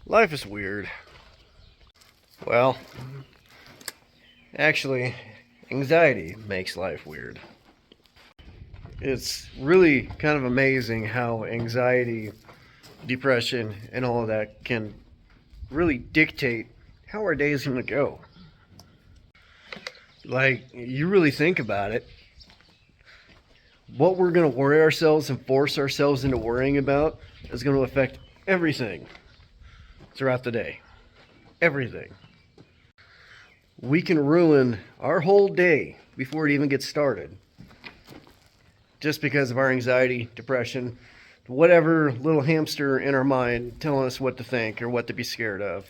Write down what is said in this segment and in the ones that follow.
Life is weird. Well, actually, anxiety makes life weird. It's really kind of amazing how anxiety, depression, and all of that can really dictate how our day is going to go. Like, you really think about it, what we're going to worry ourselves and force ourselves into worrying about is going to affect everything throughout the day. Everything. We can ruin our whole day before it even gets started just because of our anxiety, depression, whatever little hamster in our mind telling us what to think or what to be scared of.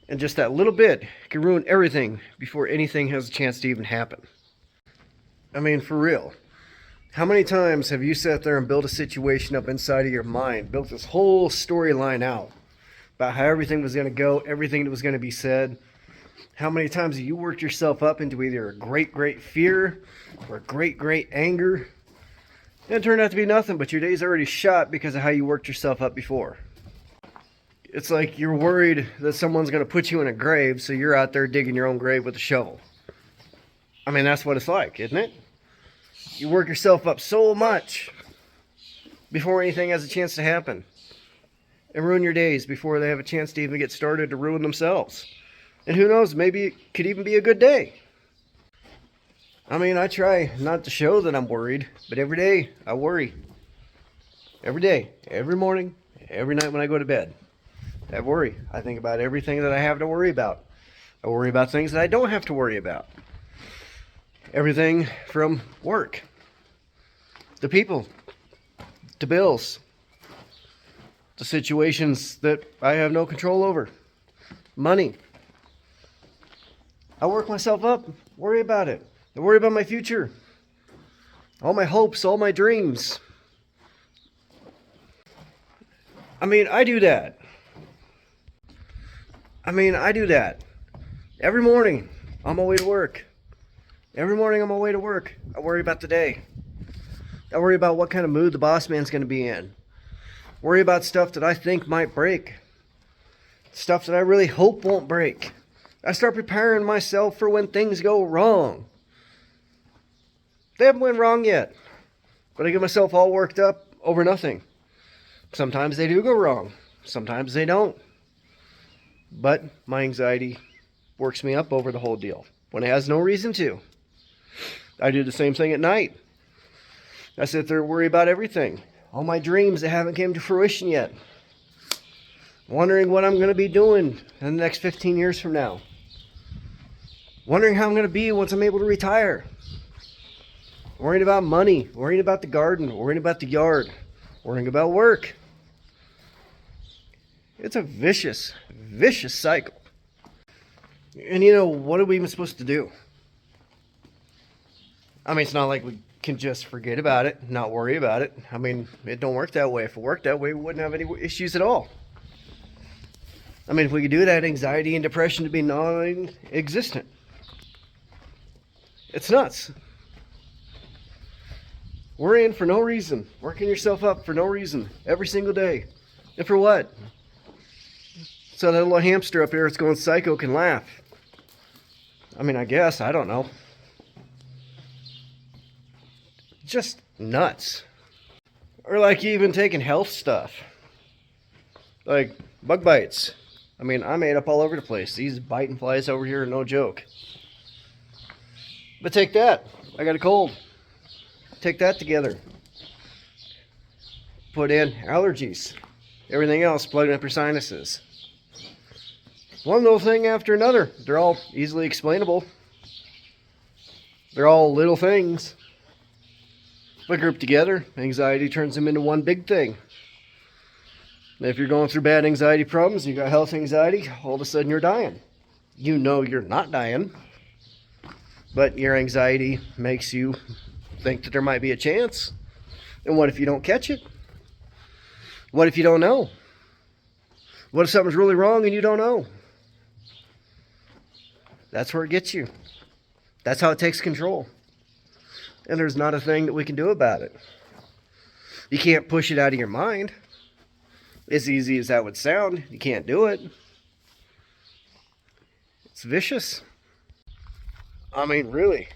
And just that little bit can ruin everything before anything has a chance to even happen. I mean, for real. How many times have you sat there and built a situation up inside of your mind, built this whole storyline out about how everything was going to go, everything that was going to be said? How many times have you worked yourself up into either a great fear or great anger? And it turned out to be nothing, but your day's already shot because of how you worked yourself up before. It's like you're worried that someone's going to put you in a grave, so you're out there digging your own grave with a shovel. I mean, that's what it's like, isn't it? You work yourself up so much before anything has a chance to happen. And ruin your days before they have a chance to even get started to ruin themselves. And who knows, maybe it could even be a good day. I mean, I try not to show that I'm worried, but every day I worry. Every day, every morning, every night when I go to bed. I worry. I think about everything that I have to worry about. I worry about things that I don't have to worry about. Everything from work, the people, to bills, to situations that I have no control over, money. I work myself up, worry about it. I worry about my future, all my hopes, all my dreams. I mean, I do that. Every morning on my way to work. Every morning on my way to work, I worry about the day. I worry about what kind of mood the boss man's going to be in. Worry about stuff that I think might break. Stuff that I really hope won't break. I start preparing myself for when things go wrong. They haven't went wrong yet, but I get myself all worked up over nothing. Sometimes they do go wrong. Sometimes they don't. But my anxiety works me up over the whole deal when it has no reason to. I do the same thing at night. I sit there and worry about everything. All my dreams that haven't came to fruition yet. Wondering what I'm going to be doing in the next 15 years from now. Wondering how I'm going to be once I'm able to retire. Worrying about money. Worrying about the garden. Worrying about the yard. Worrying about work. It's a vicious cycle. And you know, what are we even supposed to do? I mean, it's not like we can just forget about it, not worry about it. I mean, it don't work that way. If it worked that way, we wouldn't have any issues at all. I mean, if we could do that, anxiety and depression to be non-existent. It's nuts. Worrying for no reason. Working yourself up for no reason. Every single day. And for what? So that little hamster up here that's going psycho can laugh. I mean, I guess. I don't know. Just nuts. Or like even taking health stuff. Like bug bites. I mean, I'm ate up all over the place. These biting flies over here are no joke. But take that. I got a cold. Take that together. Put in allergies. Everything else, plugging up your sinuses. One little thing after another. They're all easily explainable. They're all little things. But grouped together, anxiety turns them into one big thing. And if you're going through bad anxiety problems, you got health anxiety, all of a sudden you're dying. You know you're not dying, but your anxiety makes you think that there might be a chance. And what if you don't catch it? What if you don't know? What if something's really wrong and you don't know? That's where it gets you. That's how it takes control. And there's not a thing that we can do about it. You can't push it out of your mind. As easy as that would sound, you can't do it. It's vicious. I mean, really.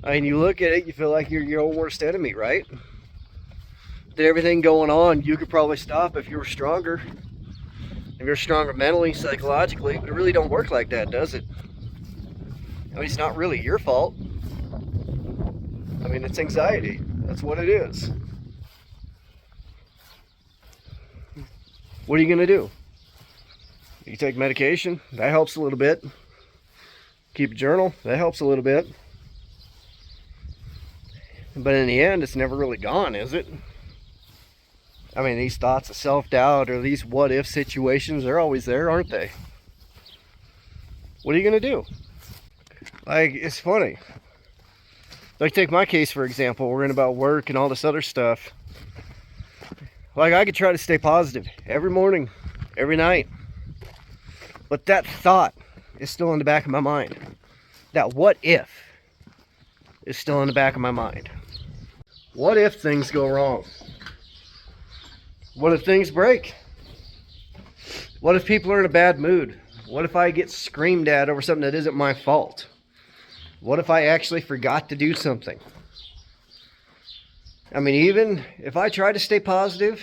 I mean, you look at it, you feel like you're your own worst enemy, right? With everything going on, you could probably stop if you were stronger. If you're stronger mentally, psychologically, but it really don't work like that, does it? I mean, it's not really your fault. I mean, it's anxiety. That's what it is. What are you gonna do? You take medication, that helps a little bit. Keep a journal, that helps a little bit. But in the end, it's never really gone, is it? I mean, these thoughts of self-doubt or these what-if situations, they're always there, aren't they? What are you gonna do? Like, it's funny. Like, take my case, for example, worrying about work and all this other stuff. Like, I could try to stay positive every morning, every night. But that thought is still in the back of my mind. That what if is still in the back of my mind. What if things go wrong? What if things break? What if people are in a bad mood? What if I get screamed at over something that isn't my fault? What if I actually forgot to do something? I mean, even if I try to stay positive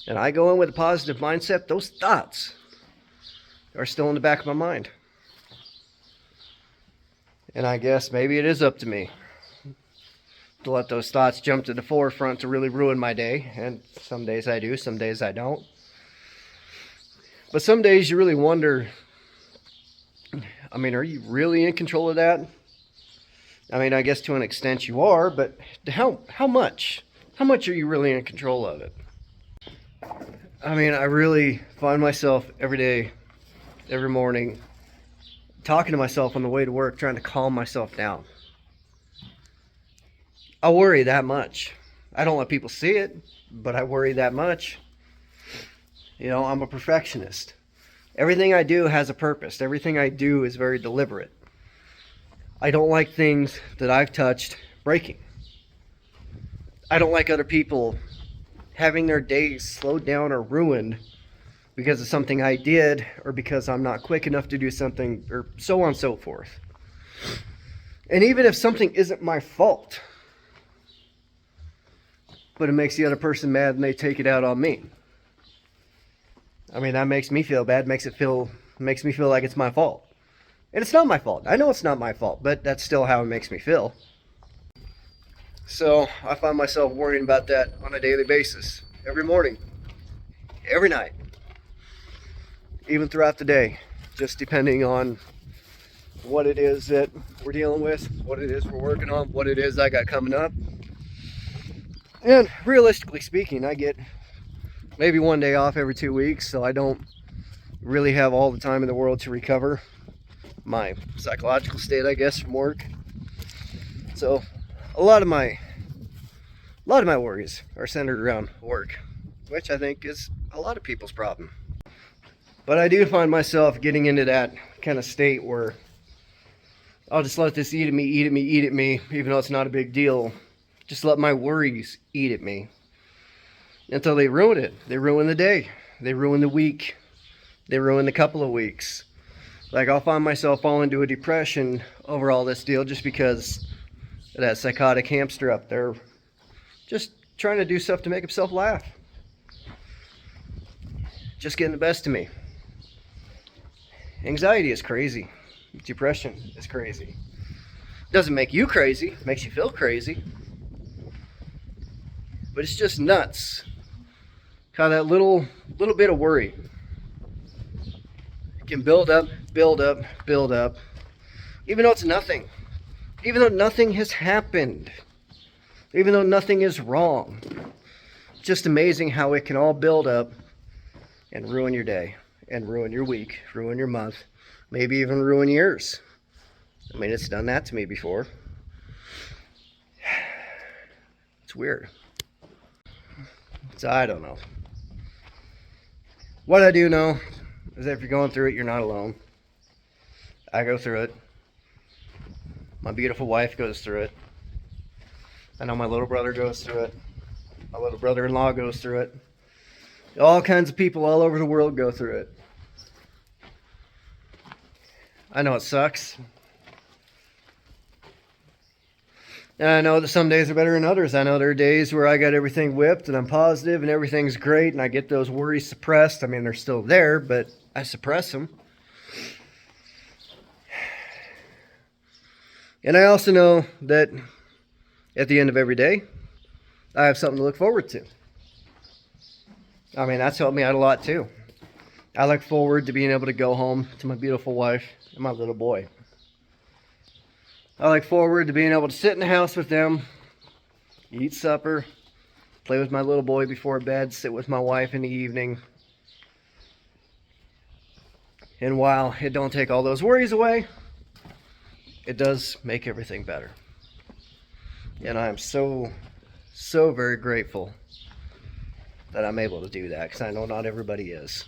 and I go in with a positive mindset, those thoughts are still in the back of my mind. And I guess maybe it is up to me to let those thoughts jump to the forefront to really ruin my day. And some days I do, some days I don't. But some days you really wonder, I mean, are you really in control of that? I mean, I guess to an extent you are, but how much? How much are you really in control of it? I mean, I really find myself every day, every morning, talking to myself on the way to work, trying to calm myself down. I worry that much. I don't let people see it, but I worry that much. You know, I'm a perfectionist. Everything I do has a purpose. Everything I do is very deliberate. I don't like things that I've touched breaking. I don't like other people having their days slowed down or ruined because of something I did or because I'm not quick enough to do something or so on and so forth. And even if something isn't my fault, but it makes the other person mad and they take it out on me. I mean, that makes me feel bad, makes me feel like it's my fault. And it's not my fault. I know it's not my fault, but that's still how it makes me feel. So I find myself worrying about that on a daily basis. Every morning, every night, even throughout the day, just depending on what it is that we're dealing with, what it is we're working on, what it is I got coming up. And realistically speaking, I get maybe one day off every 2 weeks, so I don't really have all the time in the world to recover my psychological state, I guess, from work. So a lot of my worries are centered around work, which I think is a lot of people's problem. But I do find myself getting into that kind of state where I'll just let this eat at me, even though it's not a big deal. Just let my worries eat at me until they ruin it. They ruin the day. They ruin the week. They ruin the couple of weeks. Like, I'll find myself falling into a depression over all this deal just because of that psychotic hamster up there just trying to do stuff to make himself laugh. Just getting the best of me. Anxiety is crazy. Depression is crazy. It doesn't make you crazy. It makes you feel crazy. But it's just nuts. How that little bit of worry can build up, even though it's nothing. Even though nothing has happened. Even though nothing is wrong. It's just amazing how it can all build up and ruin your day, and ruin your week, ruin your month, maybe even ruin years. I mean, it's done that to me before. It's weird. So I don't know. What I do know is that if you're going through it, you're not alone. I go through it. My beautiful wife goes through it. I know my little brother goes through it. My little brother-in-law goes through it. All kinds of people all over the world go through it. I know it sucks. And I know that some days are better than others. I know there are days where I got everything whipped and I'm positive and everything's great and I get those worries suppressed. I mean, they're still there, but I suppress them. And I also know that at the end of every day, I have something to look forward to. I mean, that's helped me out a lot too. I look forward to being able to go home to my beautiful wife and my little boy. I look forward to being able to sit in the house with them, eat supper, play with my little boy before bed, sit with my wife in the evening. And while it don't take all those worries away, it does make everything better. And I am so very grateful that I'm able to do that, because I know not everybody is.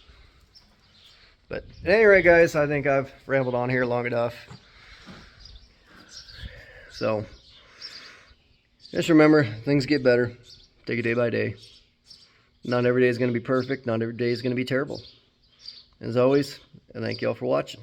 But at any rate, guys, I think I've rambled on here long enough. So just remember, things get better. Take it day by day. Not every day is going to be perfect. Not every day is going to be terrible. As always, I thank you all for watching.